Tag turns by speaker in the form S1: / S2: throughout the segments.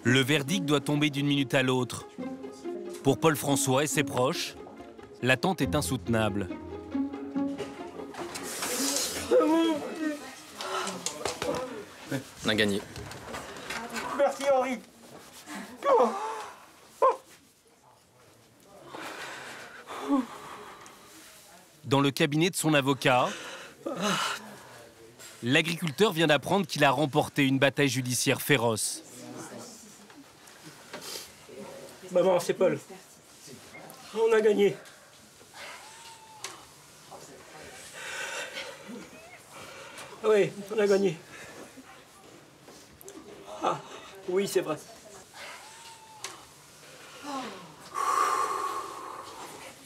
S1: Le verdict doit tomber d'une minute à l'autre. Pour Paul François et ses proches, l'attente est insoutenable.
S2: On a gagné.
S3: Merci Henri.
S1: Dans le cabinet de son avocat, l'agriculteur vient d'apprendre qu'il a remporté une bataille judiciaire féroce.
S3: Maman, c'est Paul. On a gagné. Oui, on a gagné. Ah, oui, c'est vrai.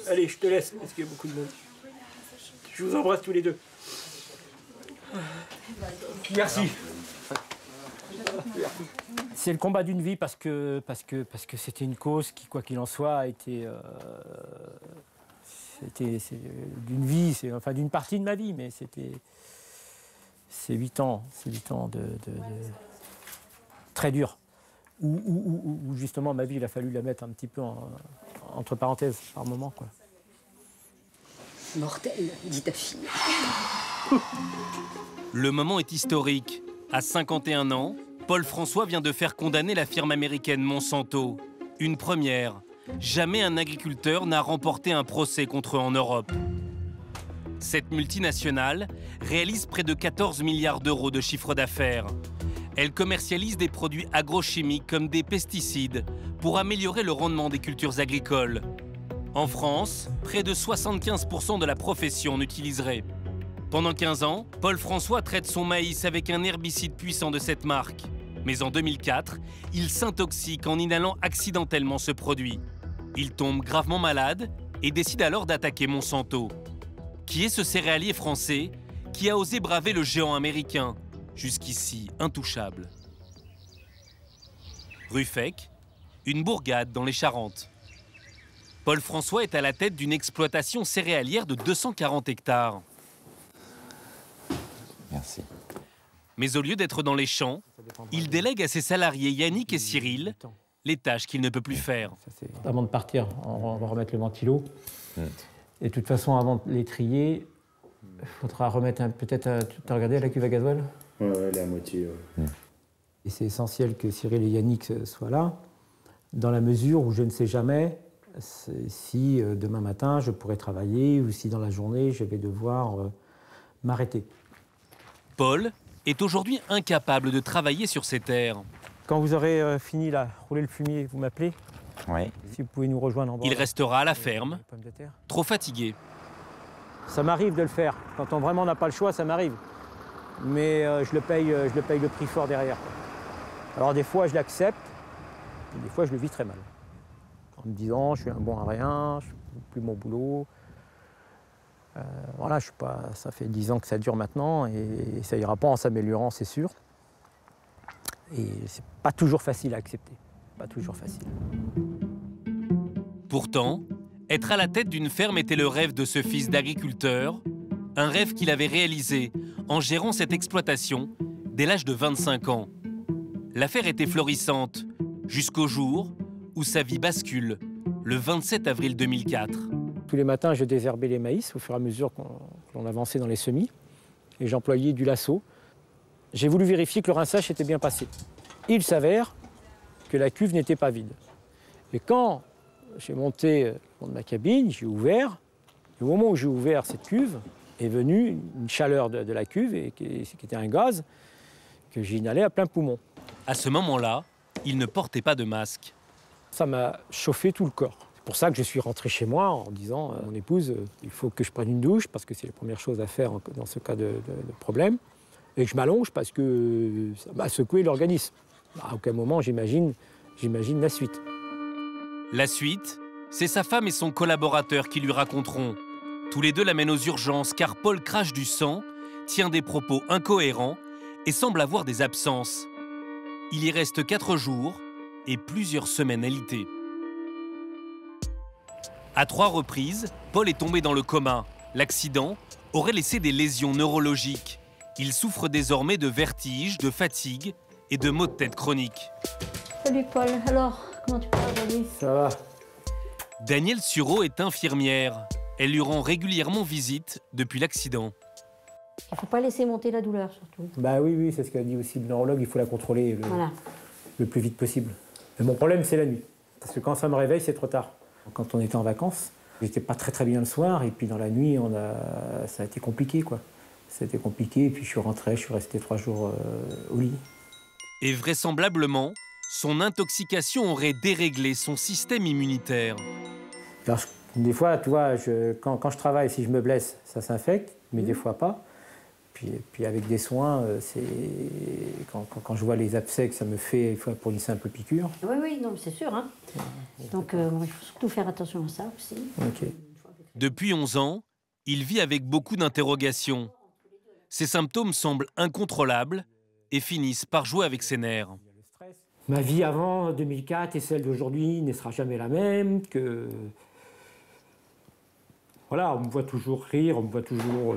S3: Allez, je te laisse, parce qu'il y a beaucoup de monde. Je vous embrasse tous les deux. Merci. C'est le combat d'une vie parce que c'était une cause qui, quoi qu'il en soit, a été d'une vie, enfin d'une partie de ma vie, mais c'est 8 ans de très dur. Où justement ma vie, il a fallu la mettre un petit peu entre parenthèses par moment, quoi.
S4: Mortel, dit ta fille.
S1: Le moment est historique. À 51 ans, Paul François vient de faire condamner la firme américaine Monsanto. Une première. Jamais un agriculteur n'a remporté un procès contre eux en Europe. Cette multinationale réalise près de 14 milliards d'euros de chiffre d'affaires. Elle commercialise des produits agrochimiques comme des pesticides pour améliorer le rendement des cultures agricoles. En France, près de 75% de la profession en utiliserait. Pendant 15 ans, Paul François traite son maïs avec un herbicide puissant de cette marque. Mais en 2004, il s'intoxique en inhalant accidentellement ce produit. Il tombe gravement malade et décide alors d'attaquer Monsanto. Qui est ce céréalier français qui a osé braver le géant américain, jusqu'ici intouchable? Ruffec, une bourgade dans les Charentes. Paul François est à la tête d'une exploitation céréalière de 240 hectares.
S5: Merci.
S1: Mais au lieu d'être dans les champs, il délègue à ses salariés Yannick et Cyril les tâches qu'il ne peut plus faire.
S3: Avant de partir, on va remettre le ventilo. Et de toute façon, avant de les trier, il faudra remettre peut-être... Tu as regardé la cuve à gasoil?
S6: Ouais, elle est à moitié. Ouais.
S3: Et c'est essentiel que Cyril et Yannick soient là, dans la mesure où je ne sais jamais si demain matin je pourrai travailler ou si dans la journée je vais devoir m'arrêter.
S1: Paul est aujourd'hui incapable de travailler sur ses terres.
S3: Quand vous aurez fini là, rouler le fumier, vous m'appelez?
S5: Oui.
S3: Si vous pouvez nous rejoindre en bas.
S1: Il restera à la ferme, trop fatigué.
S3: Ça m'arrive de le faire. Quand on vraiment n'a pas le choix, ça m'arrive. Mais je le paye le prix fort derrière. Alors des fois, je l'accepte, et des fois, je le vis très mal. En me disant, je suis un bon à rien, je ne fais plus mon boulot. Voilà, je suis pas, ça fait 10 ans que ça dure maintenant, et ça ira pas en s'améliorant, c'est sûr. Et c'est pas toujours facile à accepter. Pas toujours facile.
S1: Pourtant, être à la tête d'une ferme était le rêve de ce fils d'agriculteur, un rêve qu'il avait réalisé en gérant cette exploitation dès l'âge de 25 ans. L'affaire était florissante, jusqu'au jour où sa vie bascule, le 27 avril 2004.
S3: Tous les matins, je désherbais les maïs au fur et à mesure qu'on avançait dans les semis, et j'employais du lasso. J'ai voulu vérifier que le rinçage était bien passé. Il s'avère que la cuve n'était pas vide. Et quand j'ai monté le fond de ma cabine, j'ai ouvert. Et au moment où j'ai ouvert cette cuve, est venue une chaleur de la cuve, qui était un gaz, que j'ai inhalé à plein poumon.
S1: À ce moment-là, il ne portait pas de masque.
S3: Ça m'a chauffé tout le corps. C'est pour ça que je suis rentré chez moi en disant à mon épouse, il faut que je prenne une douche, parce que c'est la première chose à faire dans ce cas de problème. Et que je m'allonge parce que ça m'a secoué l'organisme. À aucun moment, j'imagine la suite.
S1: La suite, c'est sa femme et son collaborateur qui lui raconteront. Tous les deux l'amènent aux urgences car Paul crache du sang, tient des propos incohérents et semble avoir des absences. Il y reste 4 jours et plusieurs semaines alitées. À 3 reprises, Paul est tombé dans le coma. L'accident aurait laissé des lésions neurologiques. Il souffre désormais de vertiges, de fatigue et de maux de tête chroniques.
S4: Salut Paul, alors, comment tu vas aujourd'hui?
S3: Ça va.
S1: Danielle Sureau est infirmière. Elle lui rend régulièrement visite depuis l'accident.
S4: Il ne faut pas laisser monter la douleur, surtout.
S3: Bah oui, c'est ce qu'a dit aussi le neurologue, il faut la contrôler le plus vite possible. Mais mon problème, c'est la nuit. Parce que quand ça me réveille, c'est trop tard. Quand on était en vacances, j'étais pas très bien le soir, et puis dans la nuit, ça a été compliqué, quoi. Ça a été compliqué, et puis je suis resté 3 jours au lit.
S1: Et vraisemblablement, son intoxication aurait déréglé son système immunitaire.
S3: Alors, des fois, tu vois, quand je travaille, si je me blesse, ça s'infecte, mais des fois pas. Puis avec des soins, quand je vois les abcès que ça me fait pour une simple piqûre.
S4: Oui, non, c'est sûr. Hein. Donc, il faut surtout faire attention à ça aussi.
S3: Okay.
S1: Depuis 11 ans, il vit avec beaucoup d'interrogations. Ses symptômes semblent incontrôlables et finissent par jouer avec ses nerfs.
S3: Ma vie avant 2004 et celle d'aujourd'hui ne sera jamais la même. Voilà, on me voit toujours rire, on me voit toujours...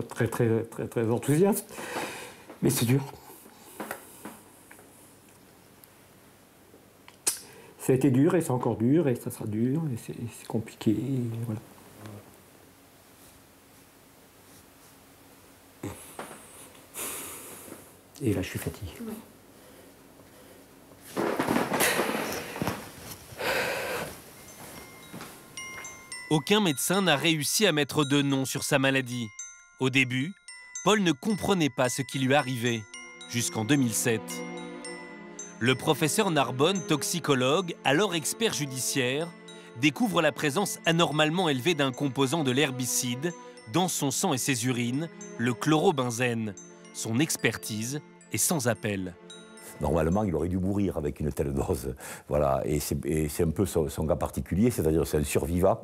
S3: très enthousiaste, mais c'est dur. Ça a été dur et c'est encore dur et ça sera dur et c'est compliqué. Et voilà. Et là, je suis fatigué.
S1: Aucun médecin n'a réussi à mettre de nom sur sa maladie. Au début, Paul ne comprenait pas ce qui lui arrivait, jusqu'en 2007. Le professeur Narbonne, toxicologue, alors expert judiciaire, découvre la présence anormalement élevée d'un composant de l'herbicide dans son sang et ses urines, le chlorobenzène. Son expertise est sans appel.
S5: Normalement, il aurait dû mourir avec une telle dose. Voilà. Et c'est un peu son cas particulier, c'est-à-dire c'est un survivant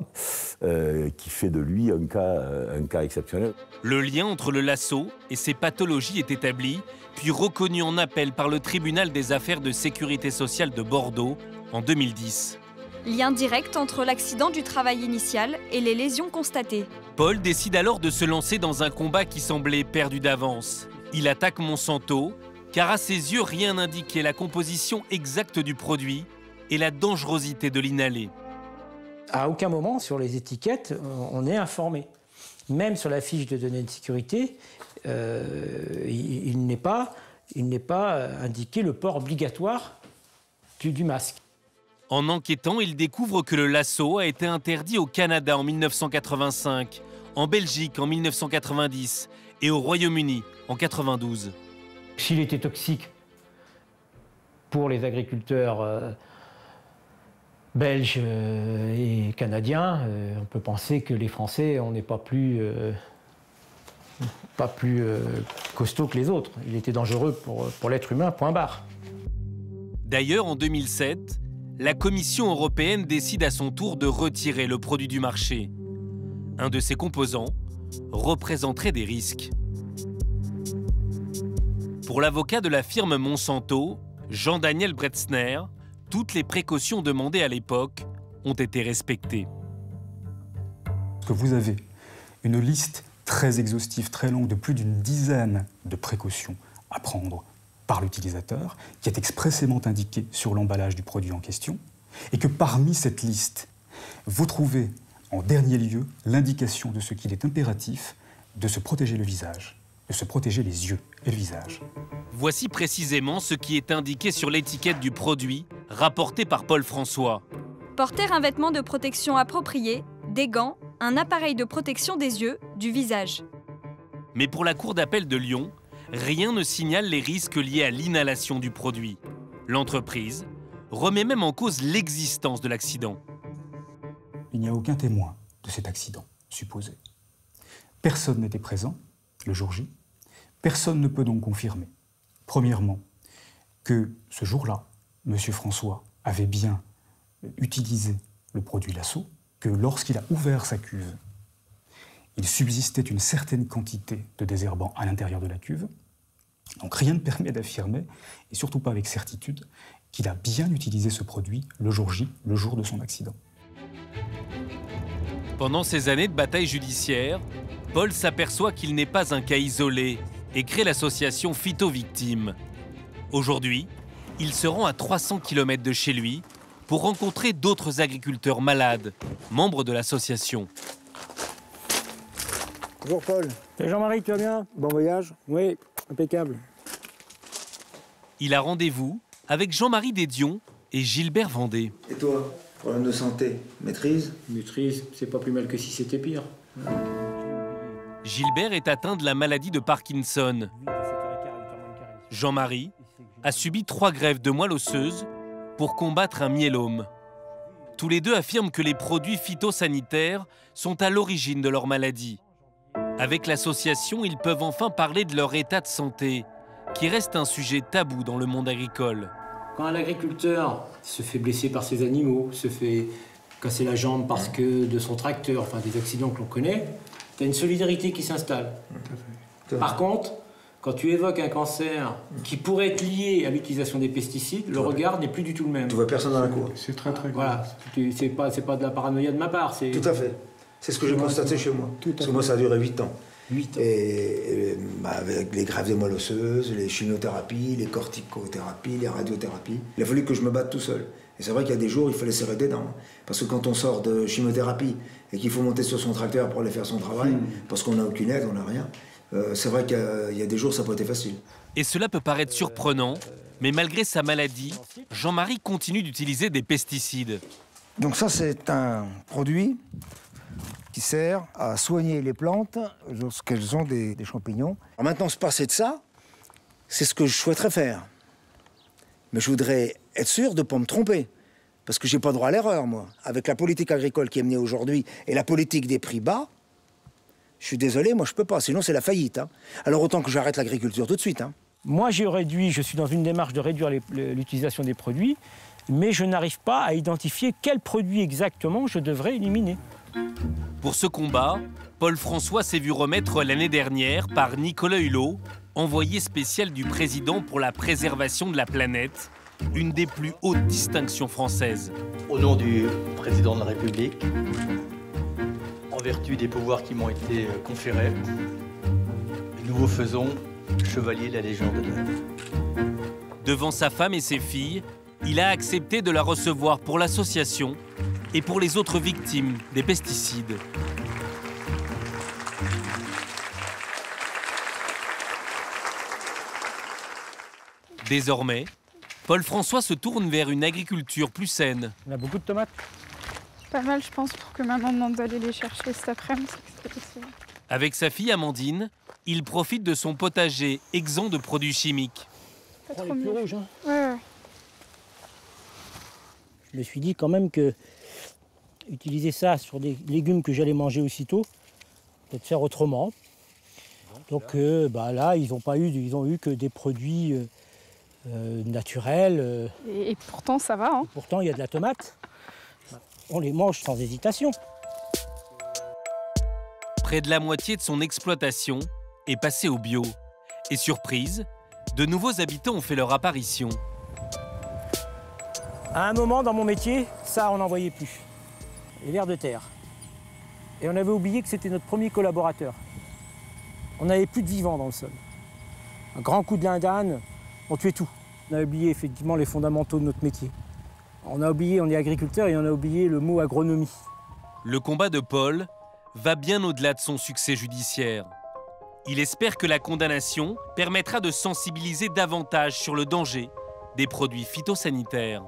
S5: qui fait de lui un cas exceptionnel.
S1: Le lien entre le lasso et ses pathologies est établi, puis reconnu en appel par le tribunal des affaires de sécurité sociale de Bordeaux en 2010.
S7: Lien direct entre l'accident du travail initial et les lésions constatées.
S1: Paul décide alors de se lancer dans un combat qui semblait perdu d'avance. Il attaque Monsanto, car à ses yeux, rien n'indiquait la composition exacte du produit et la dangerosité de l'inhaler.
S3: À aucun moment, sur les étiquettes, on est informé. Même sur la fiche de données de sécurité, il n'est pas indiqué le port obligatoire du masque.
S1: En enquêtant, il découvre que le lasso a été interdit au Canada en 1985, en Belgique en 1990 et au Royaume-Uni en 92.
S3: S'il était toxique pour les agriculteurs belges et canadiens, on peut penser que les Français, on n'est pas plus costaud que les autres. Il était dangereux pour l'être humain, point barre.
S1: D'ailleurs, en 2007, la Commission européenne décide à son tour de retirer le produit du marché. Un de ses composants représenterait des risques. Pour l'avocat de la firme Monsanto, Jean-Daniel Bretzner, toutes les précautions demandées à l'époque ont été respectées.
S8: Parce que vous avez une liste très exhaustive, très longue, de plus d'une dizaine de précautions à prendre par l'utilisateur, qui est expressément indiquée sur l'emballage du produit en question, et que parmi cette liste, vous trouvez en dernier lieu l'indication de ce qu'il est impératif de se protéger le visage, de se protéger les yeux et le visage.
S1: Voici précisément ce qui est indiqué sur l'étiquette du produit, rapporté par Paul François.
S7: Porter un vêtement de protection approprié, des gants, un appareil de protection des yeux, du visage.
S1: Mais pour la Cour d'appel de Lyon, rien ne signale les risques liés à l'inhalation du produit. L'entreprise remet même en cause l'existence de l'accident.
S8: Il n'y a aucun témoin de cet accident supposé. Personne n'était présent le jour J. Personne ne peut donc confirmer, premièrement, que ce jour-là, M. François avait bien utilisé le produit Lasso, que lorsqu'il a ouvert sa cuve, il subsistait une certaine quantité de désherbant à l'intérieur de la cuve. Donc rien ne permet d'affirmer, et surtout pas avec certitude, qu'il a bien utilisé ce produit le jour J, le jour de son accident.
S1: Pendant ces années de bataille judiciaire, Paul s'aperçoit qu'il n'est pas un cas isolé et crée l'association Phyto-Victimes. Aujourd'hui, il se rend à 300 km de chez lui pour rencontrer d'autres agriculteurs malades, membres de l'association.
S9: Bonjour Paul.
S3: Salut Jean-Marie, tu vas bien?
S9: Bon voyage.
S3: Oui, impeccable.
S1: Il a rendez-vous avec Jean-Marie Desdions et Gilbert Vendée.
S9: Et toi, problème de santé, maîtrise?
S3: Maîtrise, c'est pas plus mal que si c'était pire.
S1: Gilbert est atteint de la maladie de Parkinson. Jean-Marie a subi 3 greffes de moelle osseuse pour combattre un myélome. Tous les deux affirment que les produits phytosanitaires sont à l'origine de leur maladie. Avec l'association, ils peuvent enfin parler de leur état de santé, qui reste un sujet tabou dans le monde agricole.
S3: Quand un agriculteur se fait blesser par ses animaux, se fait casser la jambe parce que de son tracteur, enfin des accidents que l'on connaît, tu as une solidarité qui s'installe. Par contre, quand tu évoques un cancer qui pourrait être lié à l'utilisation des pesticides, le regard n'est plus du tout le même.
S9: Tu vois personne dans la cour.
S8: C'est très grave.
S3: Voilà, c'est pas de la paranoïa de ma part.
S9: Tout à fait. C'est ce que j'ai constaté chez moi. Parce que moi, ça a duré 8 ans.
S3: 8 ans.
S9: Et avec les greffes des moelles osseuses, les chimiothérapies, les corticothérapies, les radiothérapies, il a fallu que je me batte tout seul. Et c'est vrai qu'il y a des jours, il fallait serrer des dents. Parce que quand on sort de chimiothérapie et qu'il faut monter sur son tracteur pour aller faire son travail, parce qu'on n'a aucune aide, on n'a rien, c'est vrai qu'il y a des jours, ça n'a pas été facile.
S1: Et cela peut paraître surprenant, mais malgré sa maladie, Jean-Marie continue d'utiliser des pesticides.
S9: Donc ça, c'est un produit qui sert à soigner les plantes lorsqu'elles ont des champignons. Alors maintenant, se passer de ça, c'est ce que je souhaiterais faire. Mais je voudrais être sûr de ne pas me tromper. Parce que je n'ai pas droit à l'erreur, moi. Avec la politique agricole qui est menée aujourd'hui et la politique des prix bas, je suis désolé, moi je ne peux pas, sinon c'est la faillite. Hein. Alors autant que j'arrête l'agriculture tout de suite. Hein.
S3: Moi, je suis dans une démarche de réduire l'utilisation des produits, mais je n'arrive pas à identifier quels produits exactement je devrais éliminer.
S1: Pour ce combat, Paul François s'est vu remettre l'année dernière par Nicolas Hulot, envoyé spécial du président pour la préservation de la planète, une des plus hautes distinctions françaises.
S10: Au nom du président de la République, en vertu des pouvoirs qui m'ont été conférés, nous vous faisons chevalier de la Légion d'honneur.
S1: Devant sa femme et ses filles, il a accepté de la recevoir pour l'association et pour les autres victimes des pesticides. Désormais, Paul François se tourne vers une agriculture plus saine.
S3: On a beaucoup de tomates?
S11: Pas mal, je pense, pour que maman demande d'aller les chercher cet après-midi.
S1: Avec sa fille Amandine, il profite de son potager exempt de produits chimiques.
S11: Pas trop mieux.
S3: Rouge, hein.
S11: Ouais.
S3: Je me suis dit quand même que utiliser ça sur des légumes que j'allais manger aussitôt, peut-être faire autrement. Donc là, ils ont eu que des produits naturels.
S11: Et pourtant, ça va. Hein.
S3: Pourtant, il y a de la tomate. On les mange sans hésitation.
S1: Près de la moitié de son exploitation est passée au bio. Et surprise, de nouveaux habitants ont fait leur apparition.
S3: À un moment dans mon métier, ça, on n'en voyait plus. Les vers de terre. Et on avait oublié que c'était notre premier collaborateur. On n'avait plus de vivants dans le sol. Un grand coup de lindane, on tuait tout. On a oublié effectivement les fondamentaux de notre métier. On a oublié, on est agriculteur et on a oublié le mot agronomie.
S1: Le combat de Paul va bien au-delà de son succès judiciaire. Il espère que la condamnation permettra de sensibiliser davantage sur le danger des produits phytosanitaires.